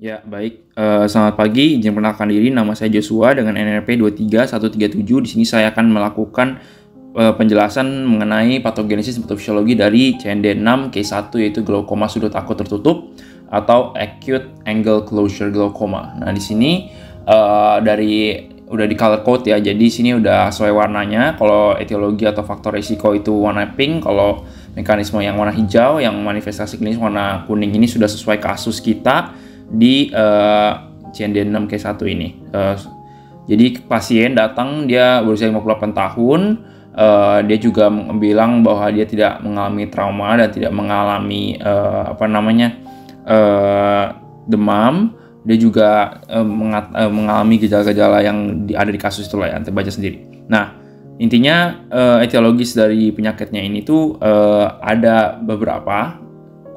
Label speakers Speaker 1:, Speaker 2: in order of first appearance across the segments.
Speaker 1: Ya, baik. Selamat pagi, izin perkenalkan diri, nama saya Joshua dengan NRP 23137. Di sini saya akan melakukan penjelasan mengenai patogenesis dan patofisiologi dari CND6 case 1, yaitu glaukoma sudut akut tertutup atau acute angle closure glaucoma. Nah, di sini udah di color code ya, jadi di sini udah sesuai warnanya. Kalau etiologi atau faktor risiko itu warna pink, kalau mekanisme yang warna hijau, yang manifestasi klinis warna kuning. Ini sudah sesuai kasus kita di CND6 case 1 ini. Jadi pasien datang, dia berusia 58 tahun. Dia juga bilang bahwa dia tidak mengalami trauma dan tidak mengalami demam. Dia juga mengalami gejala-gejala yang ada di kasus itu lah ya, Anda baca sendiri. Nah, intinya etiologis dari penyakitnya ini tuh ada beberapa,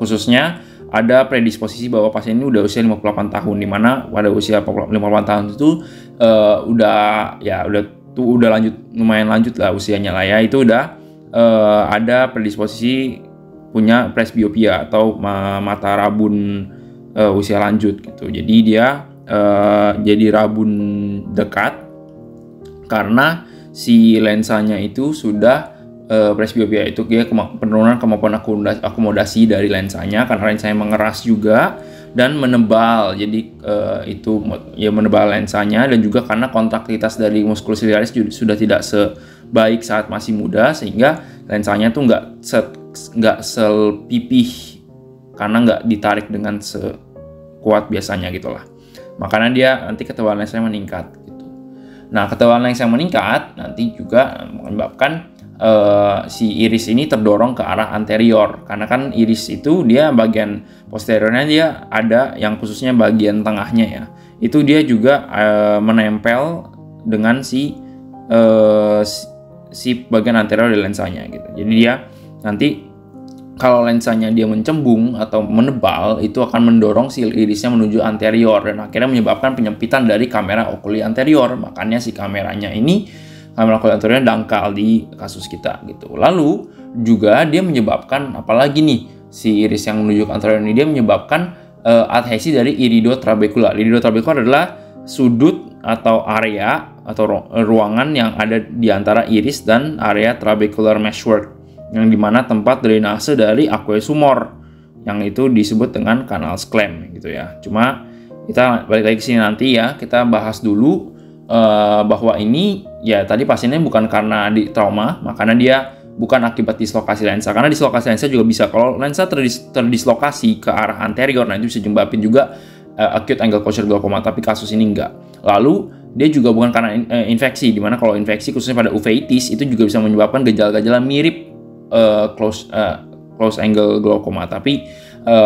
Speaker 1: khususnya ada predisposisi bahwa pasien ini udah usia 58 tahun, di mana pada usia 58 tahun itu udah lanjut, lumayan lanjut lah usianya lah ya. Itu udah ada predisposisi punya presbiopia atau mata rabun usia lanjut gitu. Jadi dia jadi rabun dekat karena si lensanya itu sudah presbiopia, itu dia penurunan kemampuan akomodasi dari lensanya karena lensanya mengeras juga dan menebal. Jadi itu ya menebal lensanya, dan juga karena kontraktivitas dari muskulus ciliaris sudah tidak sebaik saat masih muda, sehingga lensanya tuh nggak selpipih karena nggak ditarik dengan sekuat biasanya gitulah. Makanya dia nanti ketebalan lensanya meningkat gitu. Nah, ketebalan lens yang meningkat nanti juga menyebabkan si iris ini terdorong ke arah anterior, karena kan iris itu dia bagian posteriornya dia ada yang khususnya bagian tengahnya ya, itu dia juga menempel dengan si bagian anterior dari lensanya gitu. Jadi dia nanti kalau lensanya dia mencembung atau menebal, itu akan mendorong si irisnya menuju anterior dan akhirnya menyebabkan penyempitan dari kamera okuli anterior. Makanya si kameranya ini, kamera okuli anteriornya dangkal di kasus kita gitu. Lalu juga dia menyebabkan apalagi nih, si iris yang menuju ke anterior ini dia menyebabkan adhesi dari iridotrabekula. Iridotrabekula adalah sudut atau area atau ruangan yang ada di antara iris dan area trabecular meshwork, yang dimana tempat drainase dari aqueous humor, yang itu disebut dengan canal sclem gitu ya. Cuma kita balik lagi ke sini nanti ya, kita bahas dulu bahwa ini ya tadi pasiennya bukan karena di trauma, makanya dia bukan akibat dislokasi lensa, karena dislokasi lensa juga bisa kalau lensa terdislokasi ke arah anterior, nah itu bisa menyebabkan juga acute angle closure glaucoma, tapi kasus ini enggak. Lalu dia juga bukan karena infeksi, dimana kalau infeksi khususnya pada uveitis itu juga bisa menyebabkan gejala-gejala mirip close angle glaucoma, tapi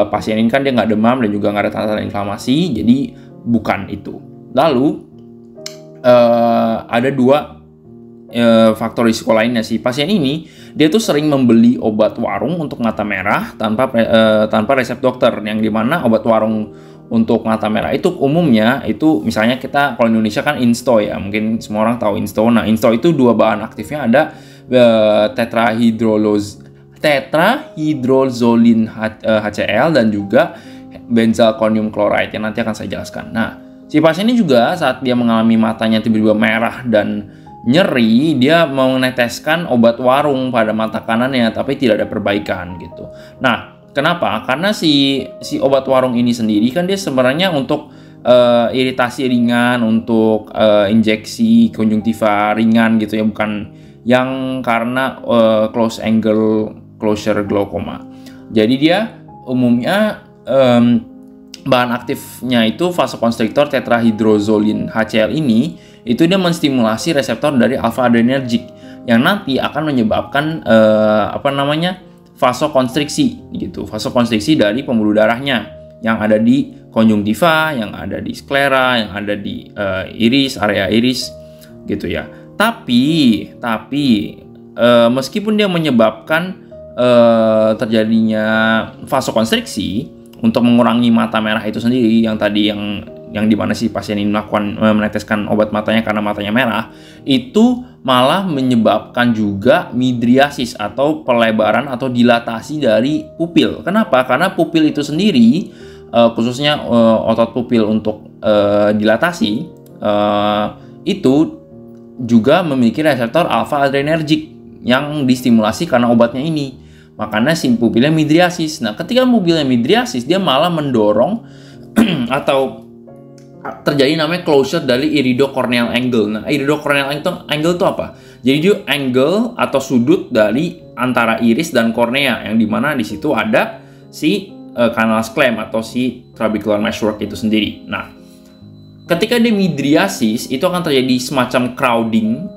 Speaker 1: pasien ini kan dia nggak demam dan juga nggak ada tanda-tanda inflamasi, jadi bukan itu. Lalu ada dua faktor risiko lainnya sih. Pasien ini dia tuh sering membeli obat warung untuk mata merah tanpa resep dokter, yang dimana obat warung untuk mata merah itu umumnya itu misalnya kita kalau Indonesia kan Insto ya, mungkin semua orang tahu Insto. Nah, Insto itu dua bahan aktifnya ada tetrahydrozolin HCl dan juga benzalkonium chloride yang nanti akan saya jelaskan. Nah, si pasien ini juga saat dia mengalami matanya tiba-tiba merah dan nyeri, dia meneteskan obat warung pada mata kanannya, tapi tidak ada perbaikan gitu. Nah, kenapa? Karena si obat warung ini sendiri kan dia sebenarnya untuk iritasi ringan, untuk injeksi konjungtiva ringan gitu ya, bukan yang karena close angle closure glaucoma. Jadi dia umumnya bahan aktifnya itu vasokonstriktor tetrahydrozolin HCl ini, itu dia menstimulasi reseptor dari alpha adrenergic yang nanti akan menyebabkan vasokonstriksi gitu. Vasokonstriksi dari pembuluh darahnya yang ada di konjungtiva, yang ada di sklera, yang ada di iris, area iris gitu ya. Tapi meskipun dia menyebabkan terjadinya vasokonstriksi untuk mengurangi mata merah itu sendiri, yang tadi yang dimana si pasien ini melakukan meneteskan obat matanya karena matanya merah, itu malah menyebabkan juga midriasis atau pelebaran atau dilatasi dari pupil. Kenapa? Karena pupil itu sendiri khususnya otot pupil untuk dilatasi, itu juga memiliki reseptor alfa adrenergic yang distimulasi karena obatnya ini. Makanya si pupilnya midriasis. Nah, ketika pupilnya midriasis, dia malah mendorong atau terjadi namanya closure dari iridocorneal angle. Nah, iridocorneal angle itu apa? Jadi itu angle atau sudut dari antara iris dan kornea, yang dimana di situ ada si canal sclem atau si trabecular meshwork itu sendiri. Nah, ketika dia midriasis, itu akan terjadi semacam crowding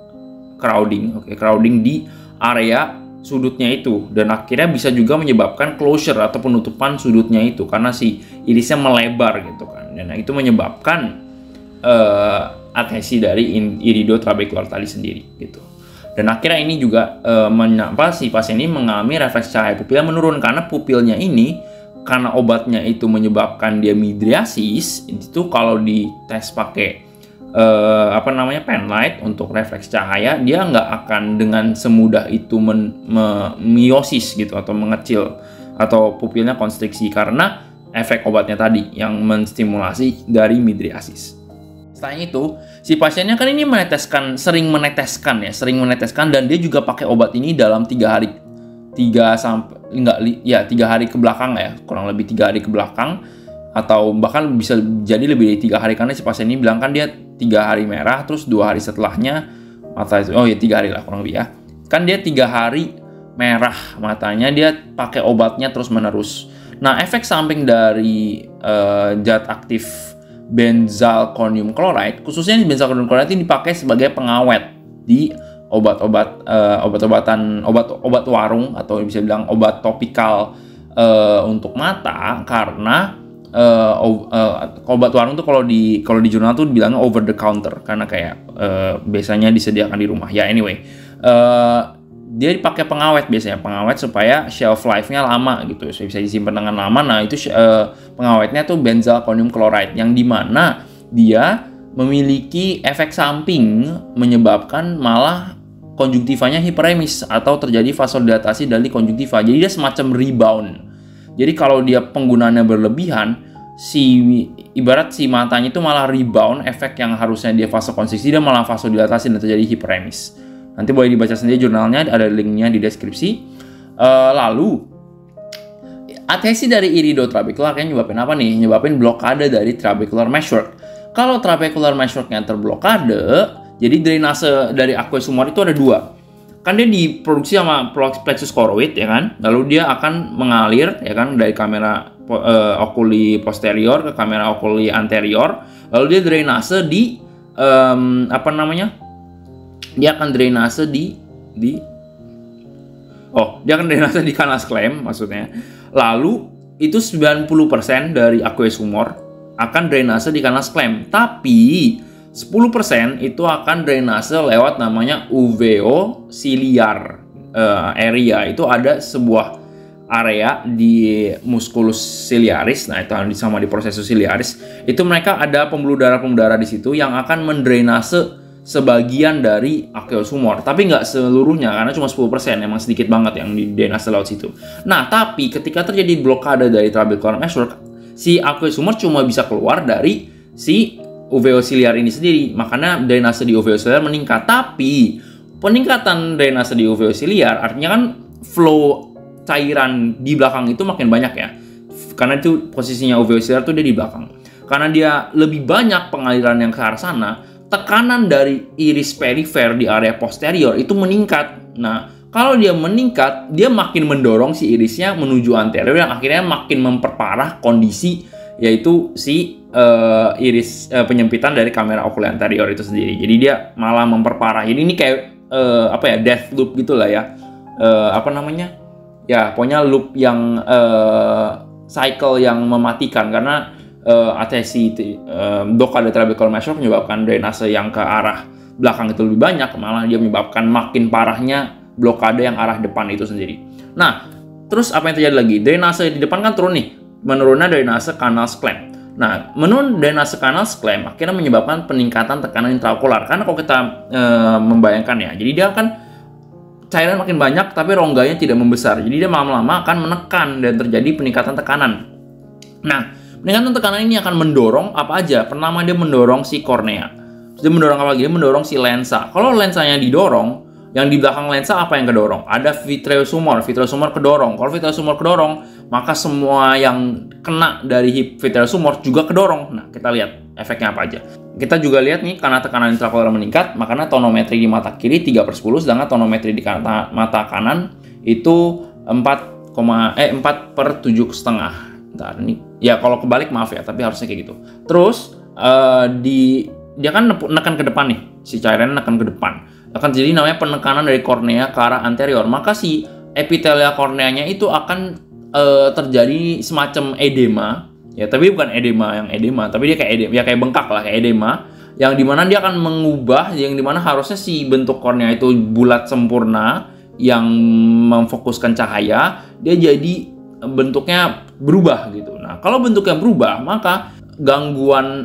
Speaker 1: di area sudutnya itu, dan akhirnya bisa juga menyebabkan closure atau penutupan sudutnya itu karena si irisnya melebar gitu kan, dan itu menyebabkan adhesi dari iridotrabecular tadi sendiri gitu. Dan akhirnya ini juga si pasien ini mengalami refleks cahaya pupilnya menurun karena pupilnya ini, karena obatnya itu menyebabkan dia midriasis. Itu kalau dites pakai pen light untuk refleks cahaya, dia nggak akan dengan semudah itu meiosis gitu atau mengecil atau pupilnya konstriksi karena efek obatnya tadi yang menstimulasi dari midriasis. Setelah itu, si pasiennya kan ini sering meneteskan, dan dia juga pakai obat ini dalam 3 hari ke belakang ya, kurang lebih 3 hari ke belakang, atau bahkan bisa jadi lebih dari 3 hari, karena si pasien ini bilang kan dia 3 hari merah, terus 2 hari setelahnya mata itu, 3 hari lah kurang lebih ya, kan dia 3 hari merah matanya, dia pakai obatnya terus menerus. Nah, efek samping dari zat aktif benzalkonium chloride, khususnya benzalkonium chloride ini dipakai sebagai pengawet di obat warung, atau bisa bilang obat topikal untuk mata, karena obat warung tuh kalau di jurnal tuh bilangnya over the counter karena kayak biasanya disediakan di rumah ya. Anyway, dia dipakai pengawet, biasanya pengawet supaya shelf life-nya lama gitu, bisa disimpan dengan lama. Nah, itu pengawetnya tuh benzalkonium chloride, yang dimana dia memiliki efek samping menyebabkan malah konjungtivanya hiperemis atau terjadi vasodilatasi dari konjungtiva. Jadi dia semacam rebound. Jadi kalau dia penggunaannya berlebihan, ibarat si matanya itu malah rebound, efek yang harusnya dia vasokonstriksi dia malah vasodilatasi dan terjadi hiperemis. Nanti boleh dibaca sendiri jurnalnya, ada linknya di deskripsi. Lalu adhesi dari iridotrabecular kan nyebabin apa nih? Nyebabin blokade dari trabecular meshwork. Kalau trabecular meshworknya terblokade, jadi drainase dari aqueous humor itu ada 2. Kan dia diproduksi sama plexus choroid ya kan, lalu dia akan mengalir ya kan dari kamera oculi posterior ke kamera oculi anterior, lalu dia drainase di dia akan drainase di canal sclem maksudnya. Lalu itu 90% dari aqueous humor akan drainase di canal sclem, tapi 10% itu akan drainase lewat namanya uveociliar area. Itu ada sebuah area di musculus ciliaris. Nah, itu sama di processus ciliaris. Itu mereka ada pembuluh darah di situ yang akan mendrainase sebagian dari aqueous humor, tapi nggak seluruhnya karena cuma 10%, emang sedikit banget yang di drainase lewat situ. Nah, tapi ketika terjadi blokade dari trabecular meshwork, si aqueous humor cuma bisa keluar dari si uveociliar ini sendiri, makanya drainase di uveociliar meningkat. Tapi peningkatan drainase di uveociliar artinya kan flow cairan di belakang itu makin banyak ya, karena itu posisinya uveociliar tuh dia di belakang. Karena dia lebih banyak pengaliran yang ke arah sana, tekanan dari iris perifer di area posterior itu meningkat. Nah, kalau dia meningkat, dia makin mendorong si irisnya menuju anterior, yang akhirnya makin memperparah kondisi, yaitu si iris penyempitan dari kamera oculi anterior itu sendiri. Jadi dia malah memperparah. Jadi ini kayak death loop gitulah ya. Ya, pokoknya loop yang cycle yang mematikan, karena adhesi blokade trabecular meshwork menyebabkan drainase yang ke arah belakang itu lebih banyak, malah dia menyebabkan makin parahnya blokade yang arah depan itu sendiri. Nah, terus apa yang terjadi lagi? Drainase di depan kan turun nih, menurunnya drainase canal sclem. Nah, menurun drainase canal sclem akhirnya menyebabkan peningkatan tekanan intraokular. Karena kalau kita membayangkan ya, jadi dia akan cairan makin banyak tapi rongganya tidak membesar. Jadi dia lama-lama akan menekan dan terjadi peningkatan tekanan. Nah, Peningkatan tekanan ini akan mendorong apa aja? Pertama, dia mendorong si kornea. Dia mendorong apa lagi? Dia mendorong si lensa. Kalau lensanya didorong, yang di belakang lensa apa yang kedorong? Ada vitreous humor kedorong. Kalau vitreous humor kedorong, maka semua yang kena dari vitreous humor juga kedorong. Nah, kita lihat efeknya apa aja. Kita juga lihat nih, karena tekanan intraokular meningkat, makanya tonometri di mata kiri 3/10, sedangkan tonometri di mata kanan itu 4/7,5. Bentar, ini ya kalau kebalik maaf ya, tapi harusnya kayak gitu. Terus dia kan nekan ke depan nih, si cairan nekan ke depan. Akan jadi namanya penekanan dari kornea ke arah anterior. Maka si epitelia korneanya itu akan terjadi semacam edema. Ya, tapi bukan edema, tapi dia kayak edema, ya kayak bengkak lah, kayak edema. Yang dimana dia akan mengubah, yang dimana harusnya si bentuk kornea itu bulat sempurna yang memfokuskan cahaya, dia jadi bentuknya berubah gitu. Nah, kalau bentuknya berubah, maka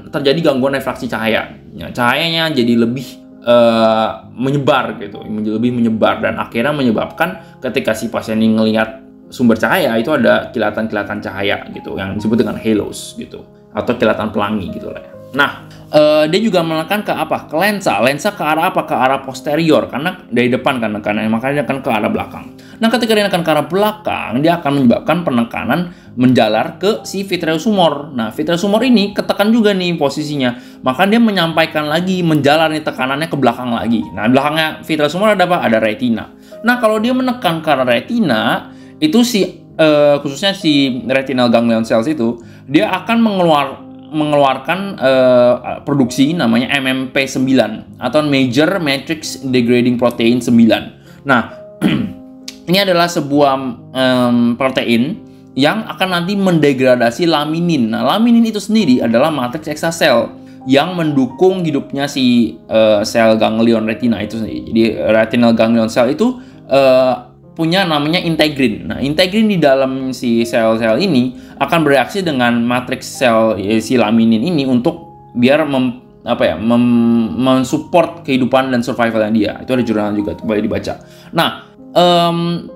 Speaker 1: terjadi gangguan refraksi cahaya. Ya, cahayanya jadi lebih menyebar gitu, lebih menyebar, dan akhirnya menyebabkan ketika si pasien ini ngelihat sumber cahaya itu ada kilatan-kilatan cahaya gitu yang disebut dengan halos gitu, atau kilatan pelangi gitu lah ya. Nah, dia juga menekan ke apa? Ke lensa ke arah apa? Ke arah posterior, karena dari depan kan nekanannya, makanya dia akan ke arah belakang. Nah, ketika dia akan ke arah belakang, dia akan menyebabkan penekanan menjalar ke si vitreous humor. Nah, vitreous humor ini ketekan juga nih posisinya, maka dia menyampaikan lagi, menjalar nih tekanannya ke belakang lagi. Nah, belakangnya vitreous humor ada apa? Ada retina. Nah, kalau dia menekan ke arah retina, itu khususnya si retinal ganglion cells itu, dia akan mengeluarkan produksi namanya MMP9 atau Major Matrix Degrading Protein 9. Nah, ini adalah sebuah protein yang akan nanti mendegradasi laminin. Nah, laminin itu sendiri adalah matriks ekstrasel yang mendukung hidupnya si sel ganglion retina itu sendiri. Jadi retinal ganglion cell itu punya namanya integrin. Nah, integrin di dalam si sel-sel ini akan bereaksi dengan matriks sel si laminin ini untuk biar mensupport kehidupan dan survivalnya dia. Itu ada jurnal juga, boleh dibaca. Nah,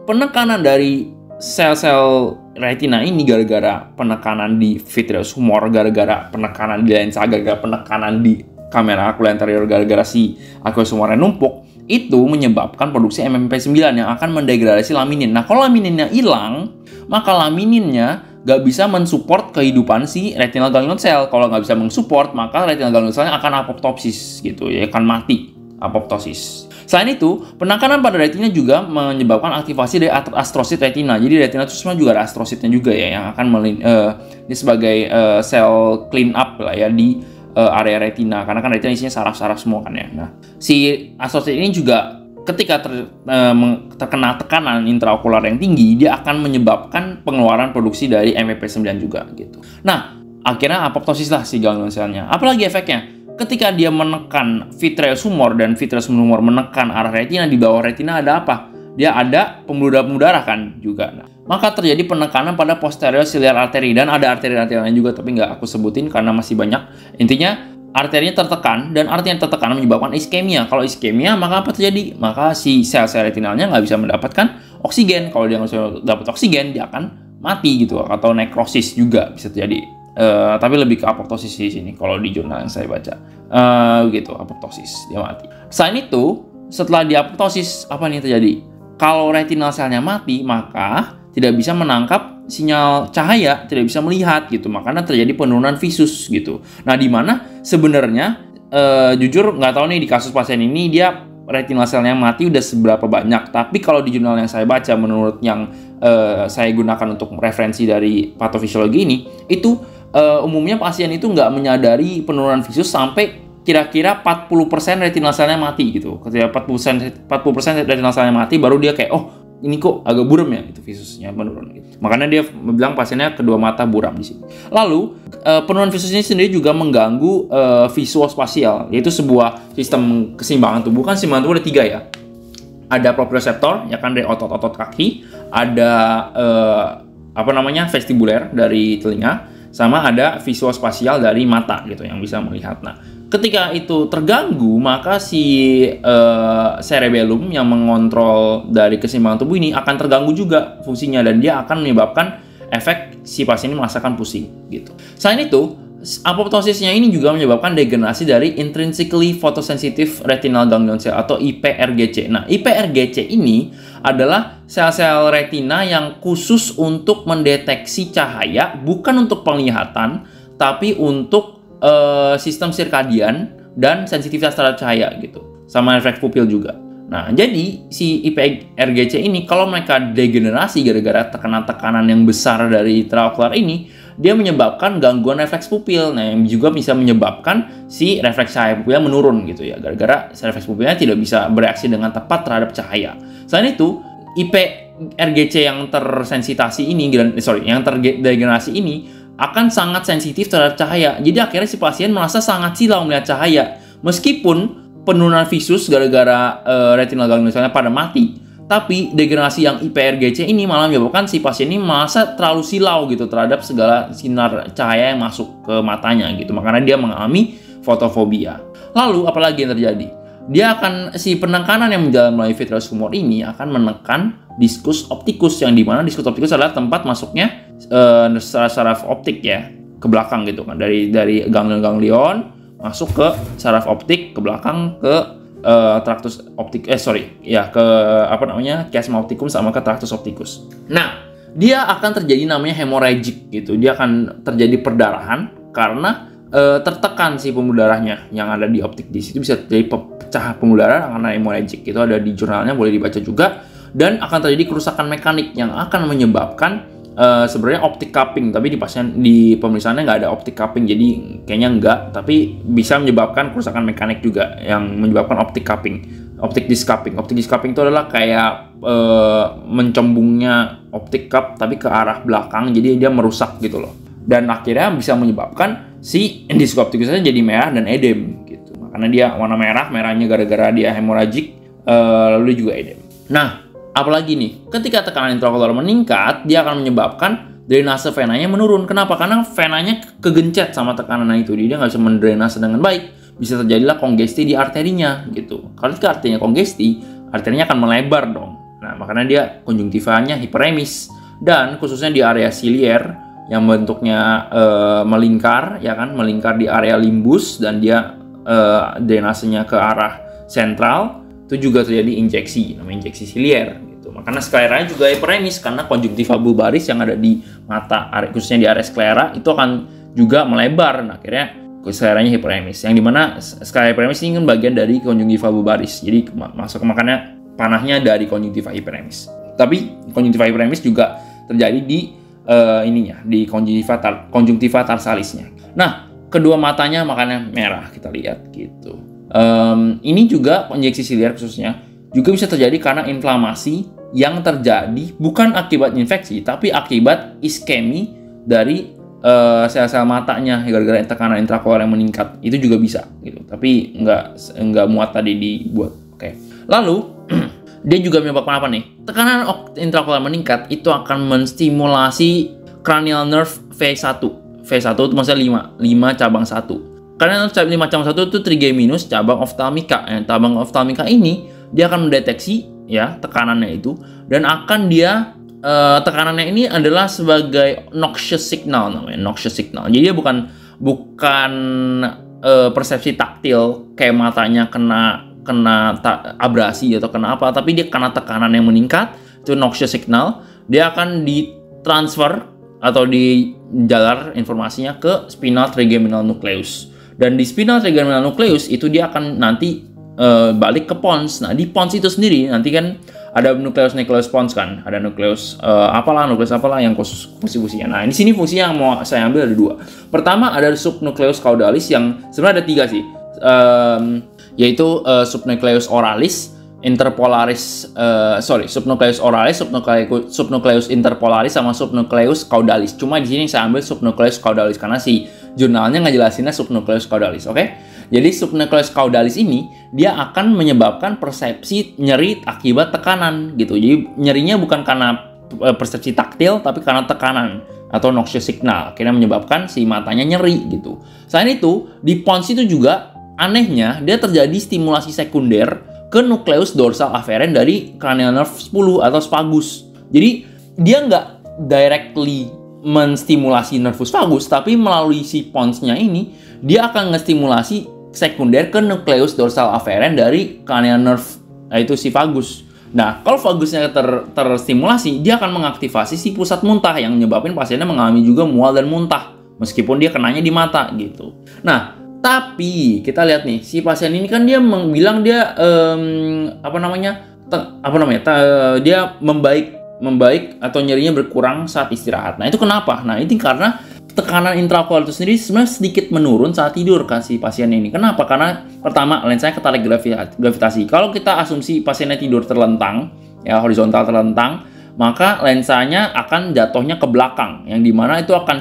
Speaker 1: penekanan dari sel-sel retina ini gara-gara penekanan di vitreous humor, gara-gara penekanan di lensa, gara-gara penekanan di kamera ocular anterior, gara-gara si aqueous humornya numpuk, itu menyebabkan produksi MMP9 yang akan mendegradasi laminin. Nah, kalau lamininnya hilang, maka lamininnya nggak bisa mensupport kehidupan si retinal ganglion cell. Kalau nggak bisa mensupport, maka retinal ganglion cell akan apoptosis gitu, ya akan mati, apoptosis. Selain itu, penekanan pada retina juga menyebabkan aktivasi dari astrosit retina. Jadi retina itu semua juga ada astrositnya juga ya, yang akan ini sebagai sel clean up lah ya di area retina, karena kan retina isinya saraf-saraf semua kan ya. Nah, si astrosit ini juga ketika terkena tekanan intraokular yang tinggi, dia akan menyebabkan pengeluaran produksi dari MMP9 juga gitu. Nah, akhirnya apoptosis lah si ganglion selnya. Apalagi efeknya? Ketika dia menekan vitreous humor dan vitreous humor menekan arah retina, di bawah retina ada apa? Dia ada pembuluh darah kan juga. Nah, maka terjadi penekanan pada posterior ciliar artery, dan ada arteri-arteri lain juga tapi nggak aku sebutin karena masih banyak. Intinya arterinya tertekan, dan arti yang tertekan menyebabkan iskemia. Kalau iskemia, maka apa terjadi? Maka si sel-sel retinalnya nggak bisa mendapatkan oksigen. Kalau dia nggak bisa dapat oksigen, dia akan mati gitu, atau nekrosis juga bisa terjadi. Tapi lebih ke apoptosis di sini kalau di jurnal yang saya baca. Gitu, apoptosis, dia mati. Selain itu, setelah di apoptosis, apa nih terjadi? Kalau retinal selnya mati, maka tidak bisa menangkap sinyal cahaya, tidak bisa melihat gitu. Makanya terjadi penurunan visus gitu. Nah, di mana sebenarnya jujur nggak tahu nih di kasus pasien ini dia retinal selnya mati udah seberapa banyak. Tapi kalau di jurnal yang saya baca, menurut yang saya gunakan untuk referensi dari patofisiologi ini, itu umumnya pasien itu nggak menyadari penurunan visus sampai kira-kira 40% retinal selnya mati gitu. Ketika 40% retinal selnya mati, baru dia kayak, oh ini kok agak buram ya, itu visusnya menurun gitu. Makanya dia bilang pasiennya kedua mata buram di sini. Lalu penurunan visus ini sendiri juga mengganggu visuospasial, yaitu sebuah sistem keseimbangan tubuh. Kan keseimbangan tubuh ada 3 ya. Ada proprioseptor, ya kan, dari otot-otot kaki, ada vestibuler dari telinga, sama ada visuospasial dari mata gitu yang bisa melihat. Nah, ketika itu terganggu, maka si cerebellum yang mengontrol dari keseimbangan tubuh ini akan terganggu juga fungsinya, dan dia akan menyebabkan efek si pasien ini merasakan pusing gitu. Selain itu, apoptosisnya ini juga menyebabkan degenerasi dari intrinsically photosensitive retinal ganglion cell atau IPRGC. Nah, IPRGC ini adalah sel-sel retina yang khusus untuk mendeteksi cahaya, bukan untuk penglihatan, tapi untuk sistem sirkadian dan sensitivitas terhadap cahaya gitu, sama refleks pupil juga. Nah, jadi si IPRGC ini kalau mereka degenerasi gara-gara tekanan yang besar dari intraokular ini, dia menyebabkan gangguan refleks pupil. Nah, yang juga bisa menyebabkan si refleks cahaya pupilnya menurun gitu ya, gara-gara refleks pupilnya tidak bisa bereaksi dengan tepat terhadap cahaya. Selain itu, IPRGC yang tersensitasi ini, yang terdegenerasi ini akan sangat sensitif terhadap cahaya. Jadi akhirnya si pasien merasa sangat silau melihat cahaya, meskipun penurunan visus gara-gara retinal ganglion cell-nya pada mati, tapi degenerasi yang IPRGC ini malah menyebabkan si pasien ini merasa terlalu silau gitu terhadap segala sinar cahaya yang masuk ke matanya gitu. Makanya dia mengalami fotofobia. Lalu apalagi yang terjadi? Si penekanan yang menjalan melalui vitreous humor ini akan menekan diskus optikus, yang dimana diskus optikus adalah tempat masuknya saraf optik ya, ke belakang gitu kan, dari ganglion masuk ke saraf optik, ke belakang ke tractus optik, chiasma opticum sama ke tractus opticus. Nah, dia akan terjadi namanya hemorrhagic gitu. Dia akan terjadi perdarahan karena tertekan si pembuluh darahnya yang ada di optik disc. Itu bisa terjadi pecah pembuluh darah karena hemorrhagic. Itu ada di jurnalnya, boleh dibaca juga. Dan akan terjadi kerusakan mekanik yang akan menyebabkan sebenarnya optic cupping, tapi di pemeriksaannya nggak ada optic cupping, jadi kayaknya enggak, tapi bisa menyebabkan kerusakan mekanik juga yang menyebabkan optic cupping, optic disc cupping. Optic disc cupping itu adalah kayak mencembungnya optic cup tapi ke arah belakang, jadi dia merusak gitu loh, dan akhirnya bisa menyebabkan si disc opticusnya jadi merah dan edem gitu. Makanya dia warna merahnya gara-gara dia hemorrhagic, lalu juga edem. Nah, apalagi nih, ketika tekanan intraokular meningkat, dia akan menyebabkan drainase venanya menurun. Kenapa? Karena venanya kegencet sama tekanan itu, dia nggak bisa mendrainase dengan baik. Bisa terjadilah kongesti di arterinya gitu. Kalau arterinya kongesti, arterinya akan melebar dong. Nah, makanya dia konjungtivanya hiperemis, dan khususnya di area silier yang bentuknya melingkar, ya kan, melingkar di area limbus, dan dia drainasenya ke arah sentral. Itu juga terjadi injeksi, namanya injeksi silier gitu. Makanya skleranya juga hiperemis karena konjungtiva bulbaris yang ada di mata, khususnya di area sklera, itu akan juga melebar. Nah, akhirnya skleranya hiperemis. Yang dimana sklera hiperemis ini kan bagian dari konjungtiva bulbaris. Jadi makanya panahnya dari konjungtiva hiperemis. Tapi konjungtiva hiperemis juga terjadi di di konjungtiva tarsalisnya. Nah, kedua matanya makanya merah, kita lihat gitu. Ini juga injeksi silier khususnya juga bisa terjadi karena inflamasi yang terjadi bukan akibat infeksi, tapi akibat iskemi dari sel-sel matanya gara-gara tekanan intraokular yang meningkat. Itu juga bisa gitu, tapi nggak muat tadi dibuat. Oke. Lalu dia juga menyebabkan apa nih? Tekanan intraokular meningkat itu akan menstimulasi cranial nerve V1. V1 itu maksudnya 5 cabang 1. Karena 5 cabang 1 itu trigeminus cabang oftalmika. Cabang oftalmika ini dia akan mendeteksi ya tekanannya itu, dan akan dia tekanannya ini adalah sebagai noxious signal, namanya noxious signal. Jadi dia bukan persepsi taktil kayak matanya kena abrasi atau kena apa, tapi dia kena tekanan yang meningkat, itu noxious signal. Dia akan ditransfer atau dijalar informasinya ke spinal trigeminal nucleus. Dan di spinal trigeminal nucleus itu dia akan nanti balik ke pons. Nah, di pons itu sendiri nanti kan ada nucleus pons kan, ada nucleus apalah yang khusus fungsinya. Nah, di sini fungsi yang mau saya ambil ada 2. Pertama ada subnucleus caudalis, yang sebenarnya ada 3 sih, yaitu subnucleus oralis, subnucleus oralis, subnucleus interpolaris, sama subnucleus caudalis. Cuma di sini saya ambil subnucleus caudalis karena si jurnalnya ngejelasinnya subnucleus caudalis, oke? Jadi subnucleus caudalis ini dia akan menyebabkan persepsi nyeri akibat tekanan gitu. Jadi nyerinya bukan karena persepsi taktil, tapi karena tekanan atau noxious signal, akhirnya menyebabkan si matanya nyeri gitu. Selain itu, di pons itu juga anehnya dia terjadi stimulasi sekunder ke nukleus dorsal aferen dari cranial nerve 10 atau spagus. Jadi dia nggak directly menstimulasi nervus vagus, tapi melalui si pons-nya ini dia akan ngestimulasi sekunder ke nukleus dorsal afferent dari cranial nerve, yaitu si vagus. Nah, kalau vagusnya terstimulasi, dia akan mengaktifasi si pusat muntah yang menyebabkan pasiennya mengalami juga mual dan muntah, meskipun dia kenanya di mata gitu. Nah, tapi kita lihat nih, si pasien ini kan dia bilang dia dia membaik atau nyerinya berkurang saat istirahat. Nah, itu kenapa? Nah, ini karena tekanan intraokular itu sendiri sebenarnya sedikit menurun saat tidur kan si pasien ini. Kenapa? Karena pertama, lensanya ketarik gravitasi. Kalau kita asumsi pasiennya tidur terlentang, ya horizontal terlentang, maka lensanya akan jatuhnya ke belakang, yang dimana itu akan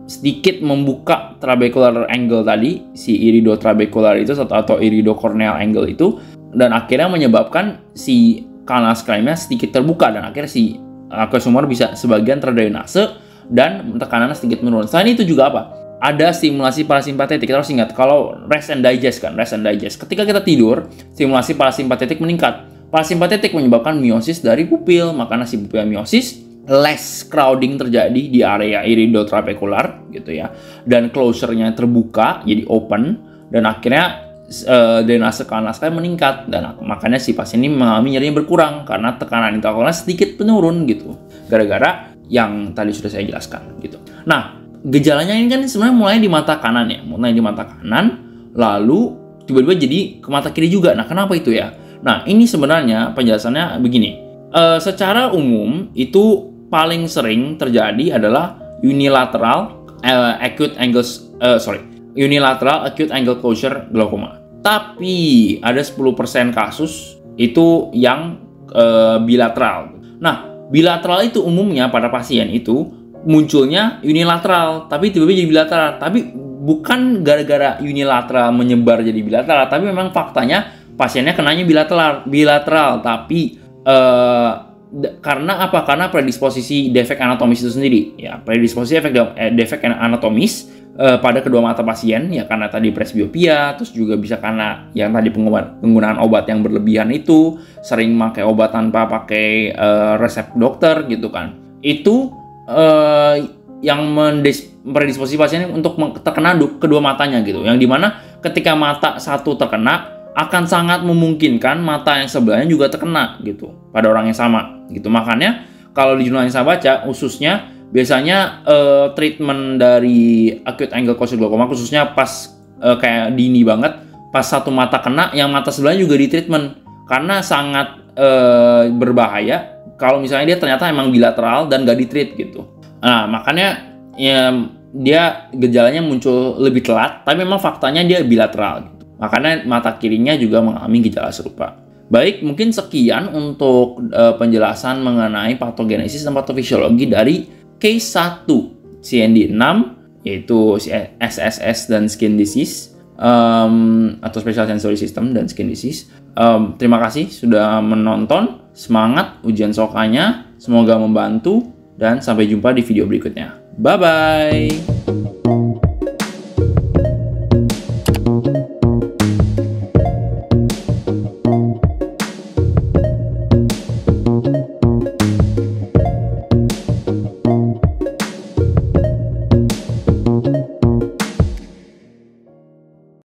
Speaker 1: sedikit membuka trabecular angle tadi, si iridotrabecular itu atau iridocorneal angle itu, dan akhirnya menyebabkan si kanal sclerotia sedikit terbuka dan akhirnya si aqueous humor bisa sebagian terdrainase dan tekanannya sedikit menurun. Selain itu juga apa? Ada stimulasi parasimpatetik. Kita harus ingat kalau rest and digest kan, rest and digest. Ketika kita tidur, stimulasi parasimpatetik meningkat. Parasimpatetik menyebabkan miosis dari pupil, makanya si pupil miosis, less crowding terjadi di area iridotrabecular gitu ya. Dan closure-nya terbuka, jadi open, dan akhirnya drainase kanal meningkat, dan makanya si pasien ini mengalami nyerinya berkurang karena tekanan intraokular sedikit menurun gitu, gara-gara yang tadi sudah saya jelaskan gitu. Nah, gejalanya ini kan sebenarnya mulai di mata kanan ya, lalu tiba-tiba jadi ke mata kiri juga. Nah, kenapa itu ya? Nah, ini sebenarnya penjelasannya begini. Secara umum itu paling sering terjadi adalah unilateral acute angle closure glaucoma. Tapi ada 10% kasus itu yang bilateral. Nah, bilateral itu umumnya pada pasien itu munculnya unilateral, tapi tiba-tiba jadi bilateral. Tapi bukan gara-gara unilateral menyebar jadi bilateral, tapi memang faktanya pasiennya kenanya bilateral. Tapi karena apa? Karena predisposisi defek anatomis itu sendiri. Ya, predisposisi defek anatomis pada kedua mata pasien, ya karena tadi presbiopia, terus juga bisa karena yang tadi penggunaan obat yang berlebihan itu, sering pakai obat tanpa pakai resep dokter gitu kan. Itu yang predisposisi pasien untuk terkena kedua matanya gitu. Yang dimana ketika mata satu terkena, akan sangat memungkinkan mata yang sebelahnya juga terkena gitu pada orang yang sama gitu. Makanya kalau di jurnal yang saya baca khususnya biasanya treatment dari acute angle closure glaucoma khususnya pas kayak dini banget, pas satu mata kena, yang mata sebelahnya juga di treatment karena sangat berbahaya kalau misalnya dia ternyata emang bilateral dan gak di treat gitu. Nah, makanya ya, dia gejalanya muncul lebih telat, tapi memang faktanya dia bilateral gitu. Makanya mata kirinya juga mengalami gejala serupa. Baik, mungkin sekian untuk penjelasan mengenai patogenesis dan patofisiologi dari case 1 CND6, yaitu SSS dan skin disease, atau special sensory system dan skin disease. Terima kasih sudah menonton. Semangat ujian sokanya, semoga membantu, dan sampai jumpa di video berikutnya. Bye-bye!